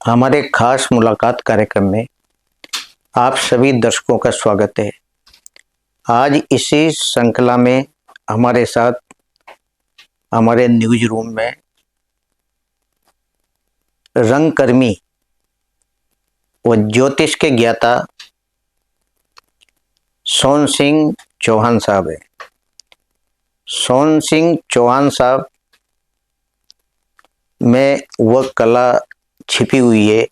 हमारे खास मुलाकात कार्यक्रम में आप सभी दर्शकों का स्वागत है। आज इसी श्रृंखला में हमारे साथ हमारे न्यूज रूम में रंगकर्मी व ज्योतिष के ज्ञाता सोन सिंह चौहान साहब हैं। सोन सिंह चौहान साहब में वह कला छिपी हुई है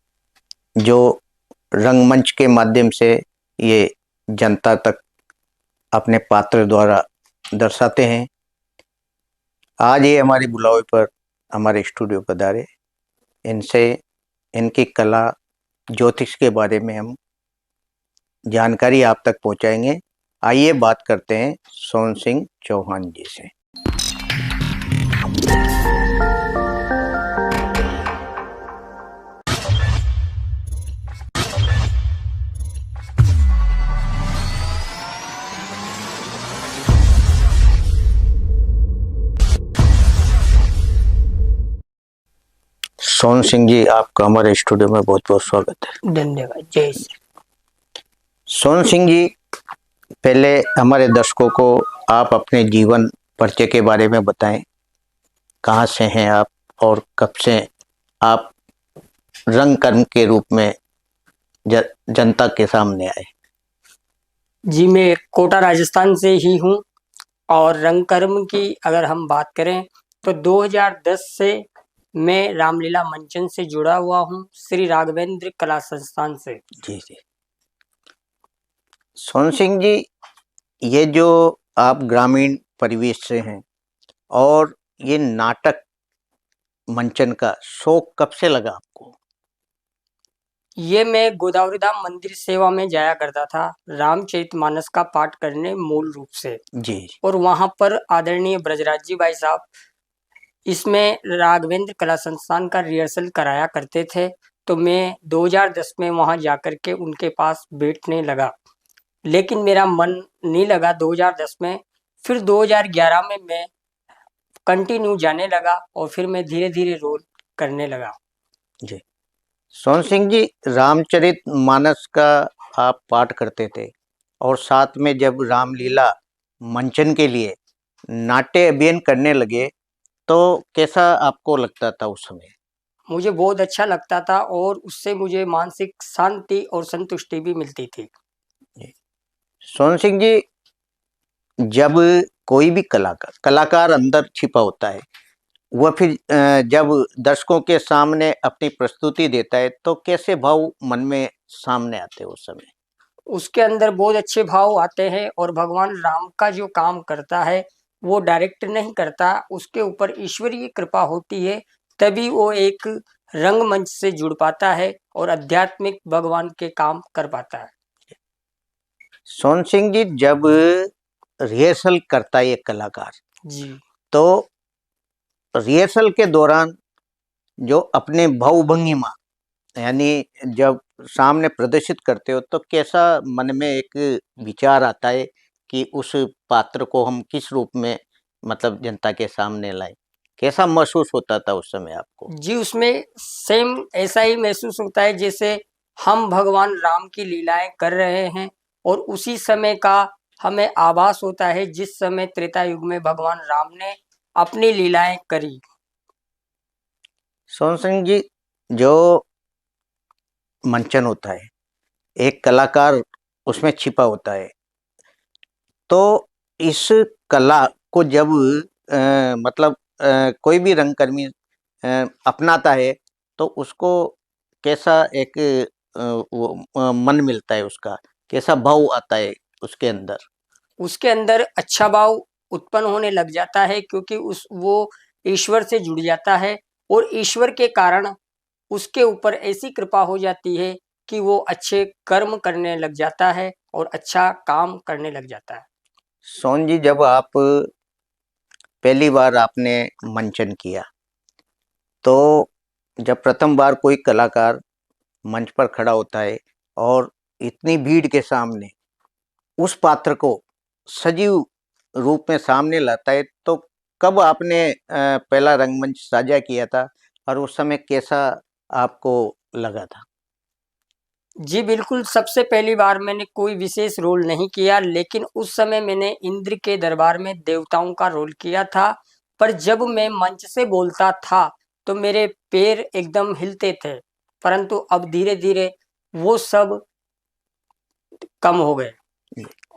जो रंगमंच के माध्यम से ये जनता तक अपने पात्र द्वारा दर्शाते हैं। आज ये हमारे बुलावे पर हमारे स्टूडियो पधारे। इनसे इनकी कला ज्योतिष के बारे में हम जानकारी आप तक पहुंचाएंगे। आइए बात करते हैं सोन सिंह चौहान जी से। सोन सिंह जी, आपका हमारे स्टूडियो में बहुत बहुत स्वागत है। धन्यवाद। जय श्री। सोन सिंह जी, पहले हमारे दर्शकों को आप अपने जीवन परिचय के बारे में बताएं। कहाँ से हैं आप और कब से आप रंगकर्म के रूप में जनता के सामने आए? जी, मैं कोटा राजस्थान से ही हूँ और रंगकर्म की अगर हम बात करें तो 2010 से मैं रामलीला मंचन से जुड़ा हुआ हूँ, श्री राघवेंद्र कला संस्थान से। जी जी। सोन सिंह जी, ये जो आप ग्रामीण परिवेश से हैं और ये नाटक मंचन का शौक कब से लगा आपको? ये मैं गोदावरी धाम मंदिर सेवा में जाया करता था, रामचरितमानस का पाठ करने मूल रूप से। जी। और वहाँ पर आदरणीय ब्रजराज जी भाई साहब इसमें राघवेंद्र कला संस्थान का रिहर्सल कराया करते थे, तो मैं 2010 में वहां जाकर के उनके पास बैठने लगा, लेकिन मेरा मन नहीं लगा 2010 में। फिर 2011 में मैं कंटिन्यू जाने लगा और फिर मैं धीरे धीरे रोल करने लगा। जी। सोन सिंह जी, रामचरितमानस का आप पाठ करते थे और साथ में जब रामलीला मंचन के लिए नाट्य अभिनय करने लगे तो कैसा आपको लगता था उस समय? मुझे बहुत अच्छा लगता था और उससे मुझे मानसिक शांति और संतुष्टि भी मिलती थी। सोन सिंह जी, जब कोई भी कलाकार अंदर छिपा होता है, वह फिर जब दर्शकों के सामने अपनी प्रस्तुति देता है तो कैसे भाव मन में सामने आते हैं उस समय? उसके अंदर बहुत अच्छे भाव आते हैं और भगवान राम का जो काम करता है वो डायरेक्ट नहीं करता, उसके ऊपर ईश्वरीय कृपा होती है, तभी वो एक रंगमंच से जुड़ पाता है और आध्यात्मिक भगवान के काम कर पाता है। सोन सिंह जी, जब रिहर्सल करता है एक कलाकार जी, तो रिहर्सल के दौरान जो अपने भावभंगिमा यानी जब सामने प्रदर्शित करते हो तो कैसा मन में एक विचार आता है कि उस पात्र को हम किस रूप में मतलब जनता के सामने लाएं? कैसा महसूस होता था उस समय आपको? जी, उसमें सेम ऐसा ही महसूस होता है जैसे हम भगवान राम की लीलाएं कर रहे हैं और उसी समय का हमें आभास होता है जिस समय त्रेता युग में भगवान राम ने अपनी लीलाएं करी। सोन सिंह जी, जो मंचन होता है, एक कलाकार उसमें छिपा होता है, तो इस कला को जब मतलब कोई भी रंगकर्मी अपनाता है तो उसको कैसा एक मन मिलता है, उसका कैसा भाव आता है उसके अंदर? उसके अंदर अच्छा भाव उत्पन्न होने लग जाता है क्योंकि उस वो ईश्वर से जुड़ जाता है और ईश्वर के कारण उसके ऊपर ऐसी कृपा हो जाती है कि वो अच्छे कर्म करने लग जाता है और अच्छा काम करने लग जाता है। सोन जी, जब आप पहली बार आपने मंचन किया तो जब प्रथम बार कोई कलाकार मंच पर खड़ा होता है और इतनी भीड़ के सामने उस पात्र को सजीव रूप में सामने लाता है तो कब आपने पहला रंगमंच साझा किया था और उस समय कैसा आपको लगा था? जी बिल्कुल, सबसे पहली बार मैंने कोई विशेष रोल नहीं किया, लेकिन उस समय मैंने इंद्र के दरबार में देवताओं का रोल किया था। पर जब मैं मंच से बोलता था, तो मेरे पैर एकदम हिलते थे, परंतु अब धीरे-धीरे वो सब कम हो गए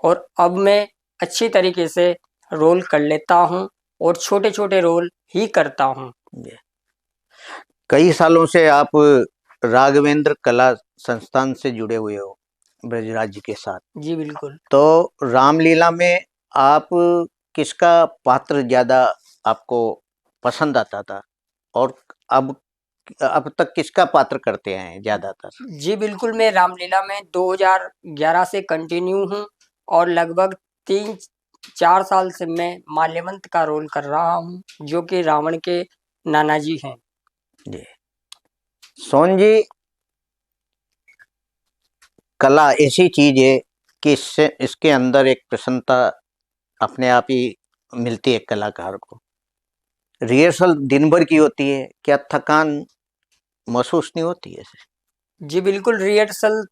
और अब मैं अच्छी तरीके से रोल कर लेता हूँ और छोटे-छोटे रोल ही करता हूँ। कई सालों से आप राघवेंद्र कला संस्थान से जुड़े हुए हो ब्रजराज जी के साथ। जी बिल्कुल। तो रामलीला में आप किसका पात्र ज़्यादा आपको पसंद आता था और अब अब तक किसका पात्र करते हैं ज़्यादातर? जी बिल्कुल, मैं रामलीला में 2011 से कंटिन्यू हूँ और लगभग 3-4 साल से मैं माल्यवंत का रोल कर रहा हूँ, जो कि रावण के नाना जी हैं। जी। सोहन जी, कला ऐसी चीज है कि इससे इसके अंदर एक प्रसन्नता अपने आप ही मिलती है कलाकार को। रिहर्सल दिन भर की होती है, क्या थकान महसूस नहीं होती है ऐसे? जी बिल्कुल, रिहर्सल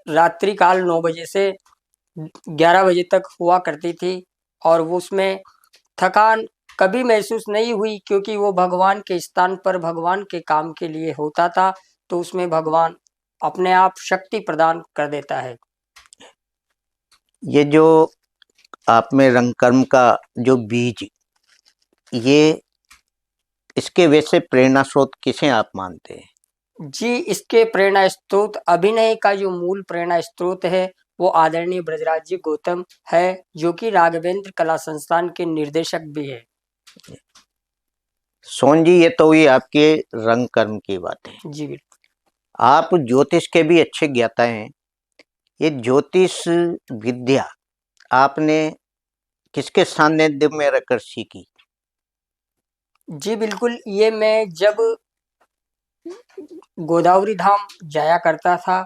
रात्रि काल 9 बजे से 11 बजे तक हुआ करती थी और वो उसमें थकान कभी महसूस नहीं हुई, क्योंकि वो भगवान के स्थान पर भगवान के काम के लिए होता था, तो उसमें भगवान अपने आप शक्ति प्रदान कर देता है। ये जो आप में रंग कर्म का जो बीज, ये इसके वैसे प्रेरणा स्रोत किसे आप मानते हैं? जी, इसके प्रेरणा स्रोत अभिनय का जो मूल प्रेरणा स्रोत है, वो आदरणीय ब्रजराज जी गौतम है, जो कि राघवेंद्र कला संस्थान के निर्देशक भी है। सोहन जी, ये तो हुई आपके रंग कर्म की बातें। जी बिल्कुल। आप ज्योतिष के भी अच्छे ज्ञाता हैं। ये ज्योतिष विद्या आपने किसके सानिध्य में रहकर सीखी? जी बिल्कुल, ये मैं जब गोदावरी धाम जाया करता था,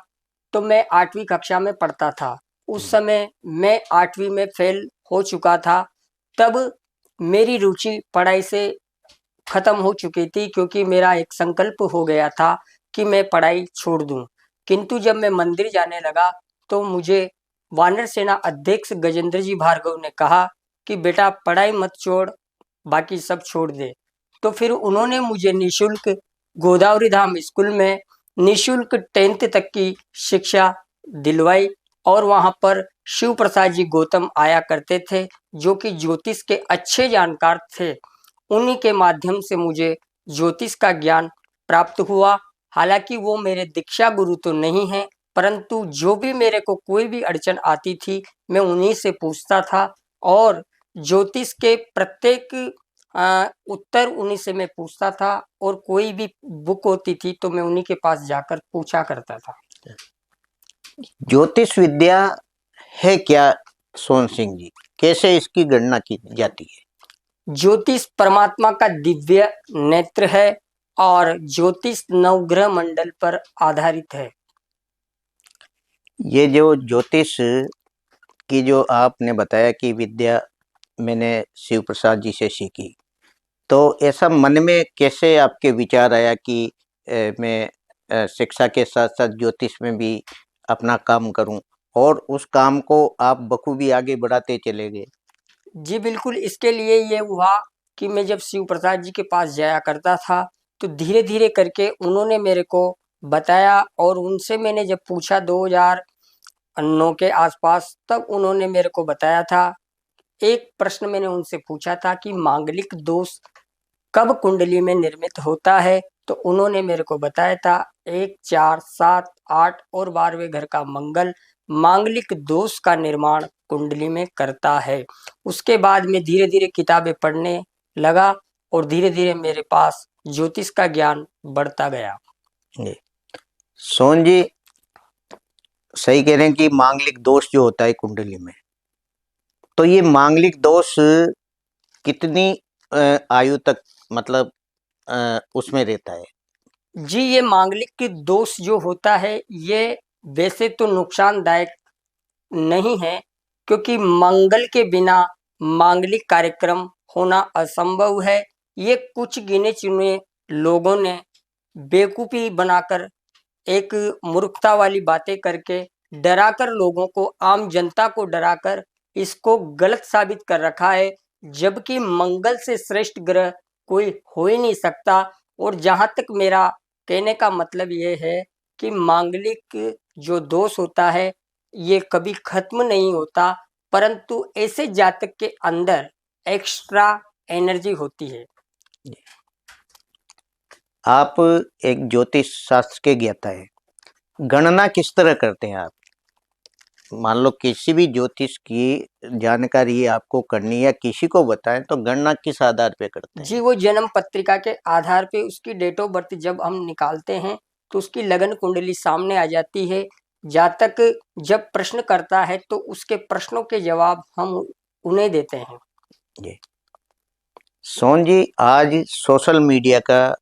तो मैं 8वीं कक्षा में पढ़ता था। उस समय मैं 8वीं में फ़ेल हो चुका था। तब मेरी रुचि पढ़ाई से खत्म हो चुकी थी, क्योंकि मेरा एक संकल्प हो गया था कि मैं पढ़ाई छोड़ दूँ। किंतु जब मैं मंदिर जाने लगा, तो मुझे वानर सेना अध्यक्ष गजेंद्र जी भार्गव ने कहा कि बेटा पढ़ाई मत छोड़, बाकी सब छोड़ दे। तो फिर उन्होंने मुझे निःशुल्क गोदावरी धाम स्कूल में निःशुल्क 10th तक की शिक्षा दिलवाई और वहाँ पर शिव प्रसाद जी गौतम आया करते थे, जो कि ज्योतिष के अच्छे जानकार थे। उन्हीं के माध्यम से मुझे ज्योतिष का ज्ञान प्राप्त हुआ। हालाँकि वो मेरे दीक्षा गुरु तो नहीं हैं, परंतु जो भी मेरे को कोई भी अड़चन आती थी, मैं उन्हीं से पूछता था और ज्योतिष के प्रत्येक उत्तर उन्हीं से मैं पूछता था और कोई भी बुक होती थी, तो मैं उन्हीं के पास जाकर पूछा करता था। ज्योतिष विद्या है क्या सोहन सिंह जी? कैसे इसकी गणना की जाती है? ज्योतिष परमात्मा का दिव्य नेत्र है और ज्योतिष नवग्रह मंडल पर आधारित है। ये जो ज्योतिष की जो आपने बताया कि विद्या मैंने शिव प्रसाद जी से सीखी, तो ऐसा मन में कैसे आपके विचार आया कि मैं शिक्षा के साथ साथ ज्योतिष में भी अपना काम करूं और उस काम को आप बखूबी आगे बढ़ाते चले गए? जी बिल्कुल, इसके लिए ये हुआ कि मैं जब शिव प्रसाद जी के पास जाया करता था, तो धीरे-धीरे करके उन्होंने मेरे को बताया और उनसे मैंने जब पूछा 2009 के आसपास, तब उन्होंने मेरे को बताया था। एक प्रश्न मैंने उनसे पूछा था कि मांगलिक दोष कब कुंडली में निर्मित होता है? तो उन्होंने मेरे को बताया था 1, 4, 7, 8 और 12वें घर का मंगल मांगलिक दोष का निर्माण कुंडली में करता है। उसके बाद मैं धीरे-धीरे किताबें पढ़ने लगा और धीरे-धीरे मेरे पास ज्योतिष का ज्ञान बढ़ता गया। जी। सोहन जी, सही कह रहे हैं कि मांगलिक दोष जो होता है कुंडली में, तो ये मांगलिक दोष कितनी आयु तक मतलब उसमें रहता है? जी, ये मांगलिक दोष जो होता है, ये वैसे तो नुकसानदायक नहीं है, क्योंकि मंगल के बिना मांगलिक कार्यक्रम होना असंभव है। ये कुछ गिने चुने लोगों ने बेवकूफ़ी बनाकर एक मूर्खता वाली बातें करके डराकर लोगों को, आम जनता को डराकर इसको गलत साबित कर रखा है, जबकि मंगल से श्रेष्ठ ग्रह कोई हो ही नहीं सकता। और जहां तक मेरा कहने का मतलब ये है कि मांगलिक जो दोष होता है ये कभी खत्म नहीं होता, परंतु ऐसे जातक के अंदर एक्स्ट्रा एनर्जी होती है। आप एक ज्योतिष शास्त्र के ज्ञाता है, गणना किस तरह करते हैं आप? मान लो किसी भी ज्योतिष की जानकारी आपको करनी है या किसी को बताएं तो गणना किस आधार पे करते जी, हैं? वो जन्म पत्रिका के आधार पे उसकी डेट ऑफ बर्थ जब हम निकालते हैं तो उसकी लगन कुंडली सामने आ जाती है। जातक जब प्रश्न करता है तो उसके प्रश्नों के जवाब हम उन्हें देते हैं। जी सोहन जी, आज सोशल मीडिया का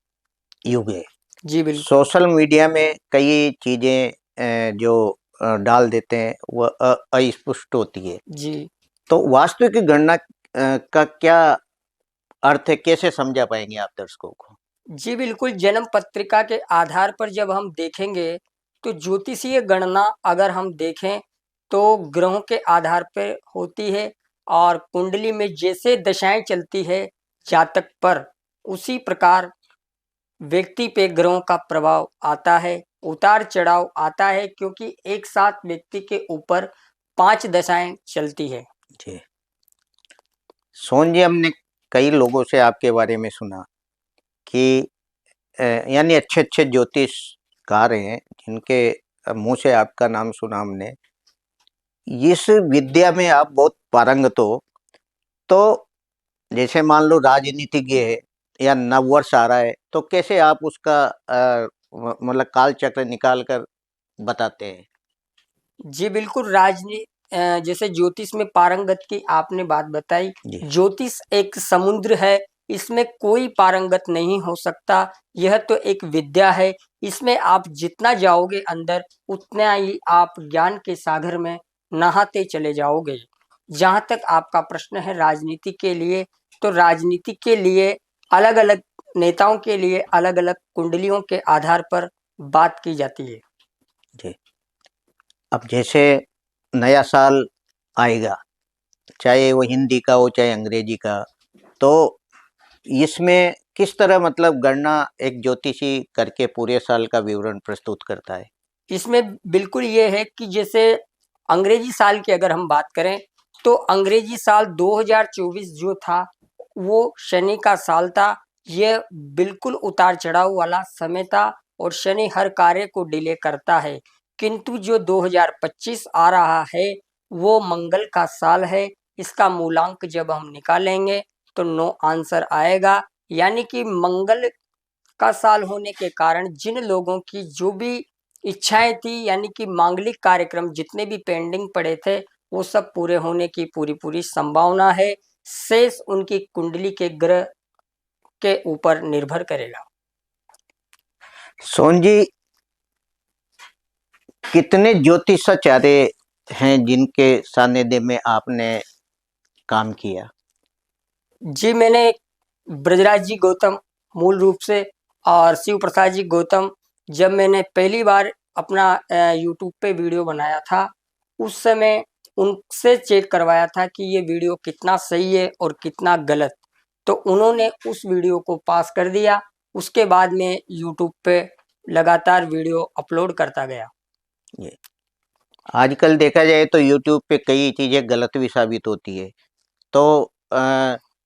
युग है। जी बिल्कुल। सोशल मीडिया में कई चीजें जो डाल देते हैं वह अस्पष्ट होती है, जी तो वास्तविक गणना का क्या अर्थ है, कैसे समझा पाएंगे आप दर्शकों को? जी बिल्कुल, जन्म पत्रिका के आधार पर जब हम देखेंगे तो ज्योतिषीय गणना अगर हम देखें तो ग्रहों के आधार पर होती है, और कुंडली में जैसे दशाएं चलती है जातक पर, उसी प्रकार व्यक्ति पे ग्रहों का प्रभाव आता है, उतार चढ़ाव आता है, क्योंकि एक साथ व्यक्ति के ऊपर 5 दशाएं चलती है। जी सोहन जी, हमने कई लोगों से आपके बारे में सुना कि यानी अच्छे अच्छे ज्योतिषकार हैं जिनके मुंह से आपका नाम सुना हमने। इस विद्या में आप बहुत पारंगत हो, तो जैसे मान लो राजनीतिज्ञ है या नववर्ष आ रहा है, तो कैसे आप उसका मतलब काल चक्र निकाल कर बताते हैं? जी बिल्कुल, जैसे ज्योतिष में पारंगत की आपने बात बताई। जी ज्योतिष एक समुद्र है, इसमें कोई पारंगत नहीं हो सकता। यह तो एक विद्या है, इसमें आप जितना जाओगे अंदर उतना ही आप ज्ञान के सागर में नहाते चले जाओगे। जहाँ तक आपका प्रश्न है राजनीति के लिए, तो राजनीति के लिए अलग अलग नेताओं के लिए अलग अलग कुंडलियों के आधार पर बात की जाती है। जी अब जैसे नया साल आएगा, चाहे वो हिंदी का हो चाहे अंग्रेजी का, तो इसमें किस तरह मतलब गणना एक ज्योतिषी करके पूरे साल का विवरण प्रस्तुत करता है? इसमें बिल्कुल ये है कि जैसे अंग्रेजी साल की अगर हम बात करें तो अंग्रेजी साल 2024 जो था वो शनि का साल था। यह बिल्कुल उतार चढ़ाव वाला समय था और शनि हर कार्य को डिले करता है। किंतु जो 2025 आ रहा है वो मंगल का साल है। इसका मूलांक जब हम निकालेंगे तो नो आंसर आएगा, यानी कि मंगल का साल होने के कारण जिन लोगों की जो भी इच्छाएं थी, यानी कि मांगलिक कार्यक्रम जितने भी पेंडिंग पड़े थे, वो सब पूरे होने की पूरी पूरी संभावना है। शेष उनकी कुंडली के ग्रह के ऊपर निर्भर करेगा। सोहन जी, कितने ज्योतिषाचार्य हैं जिनके सानिध्य में आपने काम किया? जी, मैंने ब्रजराज जी गौतम मूल रूप से, और शिव प्रसाद जी गौतम, जब मैंने पहली बार अपना यूट्यूब पे वीडियो बनाया था उस समय उनसे चेक करवाया था कि ये वीडियो कितना सही है और कितना गलत। तो उन्होंने उस वीडियो को पास कर दिया। उसके बाद में यूट्यूब पे लगातार वीडियो अपलोड करता गया। ये आजकल देखा जाए तो यूट्यूब पे कई चीजें गलत भी साबित होती है, तो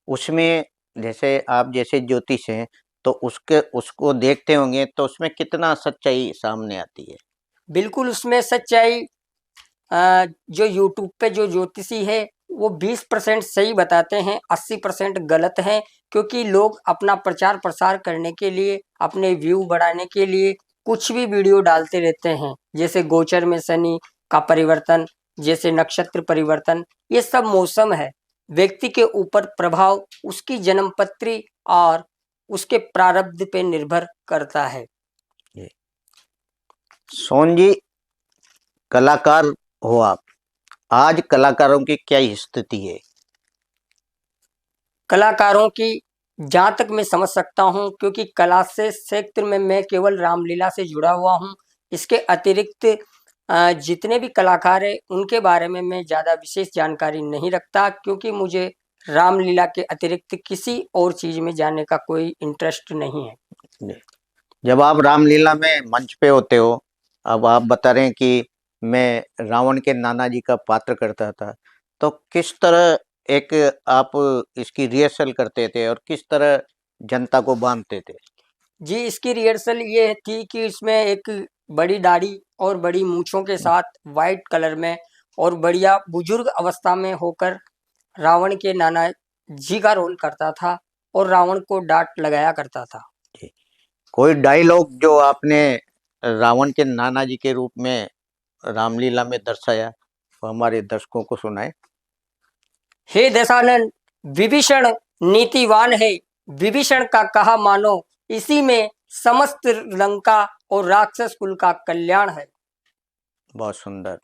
उसमें जैसे आप जैसे ज्योतिष हैं तो उसके उसको देखते होंगे, तो उसमें कितना सच्चाई सामने आती है? बिल्कुल उसमें सच्चाई, जो यूट्यूब पे जो ज्योतिषी है वो 20% सही बताते हैं, 80% गलत हैं। क्योंकि लोग अपना प्रचार प्रसार करने के लिए, अपने व्यू बढ़ाने के लिए कुछ भी वीडियो डालते रहते हैं। जैसे गोचर में शनि का परिवर्तन, जैसे नक्षत्र परिवर्तन, ये सब मौसम है। व्यक्ति के ऊपर प्रभाव उसकी जन्मपत्री और उसके प्रारब्ध पे निर्भर करता है। ये सोहन जी, कलाकार हो आप, आज कलाकारों की क्या स्थिति है? कलाकारों की जहाँ तक मैं समझ सकता हूँ, क्योंकि कला से क्षेत्र में मैं केवल रामलीला से जुड़ा हुआ हूँ, इसके अतिरिक्त जितने भी कलाकार हैं उनके बारे में मैं ज़्यादा विशेष जानकारी नहीं रखता, क्योंकि मुझे रामलीला के अतिरिक्त किसी और चीज़ में जानने का कोई इंटरेस्ट नहीं है। जब आप रामलीला में मंच पे होते हो, अब आप बता रहे हैं कि मैं रावण के नाना जी का पात्र करता था, तो किस तरह एक आप इसकी रिहर्सल करते थे और किस तरह जनता को बांधते थे? जी, इसकी रिहर्सल ये थी कि इसमें एक बड़ी दाढ़ी और बड़ी मूँछों के साथ व्हाइट कलर में और बढ़िया बुजुर्ग अवस्था में होकर रावण के नाना जी का रोल करता था और रावण को डाँट लगाया करता था। कोई डायलॉग जो आपने रावण के नाना जी के रूप में रामलीला में दर्शाया, वो हमारे दर्शकों को सुनाएं। हे दशानन, विभीषण नीतिवान है, विभीषण का कहा मानो, इसी में समस्त लंका और राक्षस कुल का कल्याण है। बहुत सुंदर।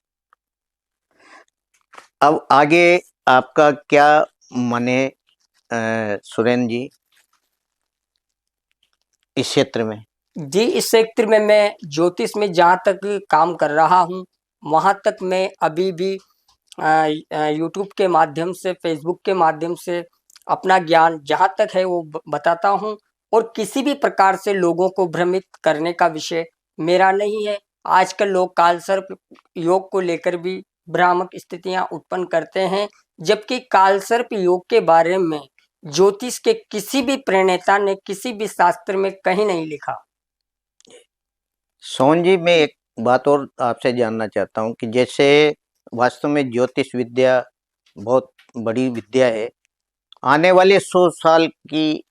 अब आगे आपका क्या मन है सुरेंद्र जी, इस क्षेत्र में? जी, इस क्षेत्र में मैं ज्योतिष में जहाँ तक काम कर रहा हूँ, वहाँ तक मैं अभी भी यूट्यूब के माध्यम से, फेसबुक के माध्यम से अपना ज्ञान जहाँ तक है वो बताता हूँ, और किसी भी प्रकार से लोगों को भ्रमित करने का विषय मेरा नहीं है। आजकल लोग कालसर्प योग को लेकर भी भ्रामक स्थितियाँ उत्पन्न करते हैं, जबकि कालसर्प योग के बारे में ज्योतिष के किसी भी प्रणेता ने किसी भी शास्त्र में कहीं नहीं लिखा। सोहन जी, मैं एक बात और आपसे जानना चाहता हूँ कि जैसे वास्तव में ज्योतिष विद्या बहुत बड़ी विद्या है। आने वाले 100 साल की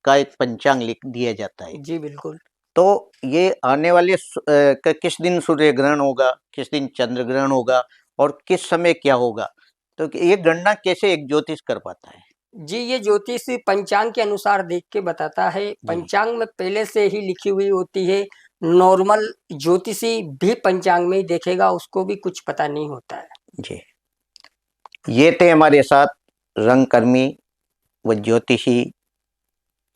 का एक पंचांग लिख दिया जाता है। जी बिल्कुल। तो ये आने वाले किस दिन सूर्य ग्रहण होगा, किस दिन चंद्र ग्रहण होगा और किस समय क्या होगा, तो ये गणना कैसे एक ज्योतिष कर पाता है? जी, ये ज्योतिष पंचांग के अनुसार देख के बताता है। जी। पंचांग में पहले से ही लिखी हुई होती है। नॉर्मल ज्योतिषी भी पंचांग में ही देखेगा, उसको भी कुछ पता नहीं होता है। जी, ये थे हमारे साथ रंगकर्मी व ज्योतिषी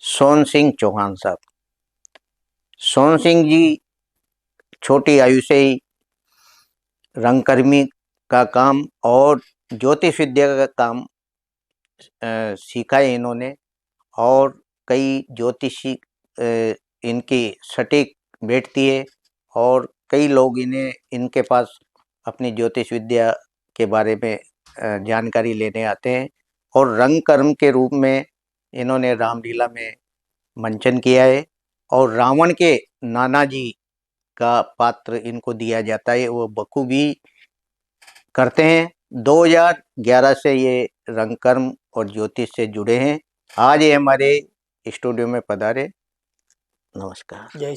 सोहन सिंह चौहान साहब। सोहन सिंह जी छोटी आयु से ही रंगकर्मी का काम और ज्योतिष विद्या का काम सीखा है इन्होंने, और कई ज्योतिषी इनकी सटीक बैठती है और कई लोग इनके पास अपनी ज्योतिष विद्या के बारे में जानकारी लेने आते हैं। और रंग कर्म के रूप में इन्होंने रामलीला में मंचन किया है और रावण के नाना जी का पात्र इनको दिया जाता है, वो बखूबी करते हैं। 2011 से ये रंगकर्म और ज्योतिष से जुड़े हैं। आज ये हमारे स्टूडियो में पधारे। नमस्कार। जय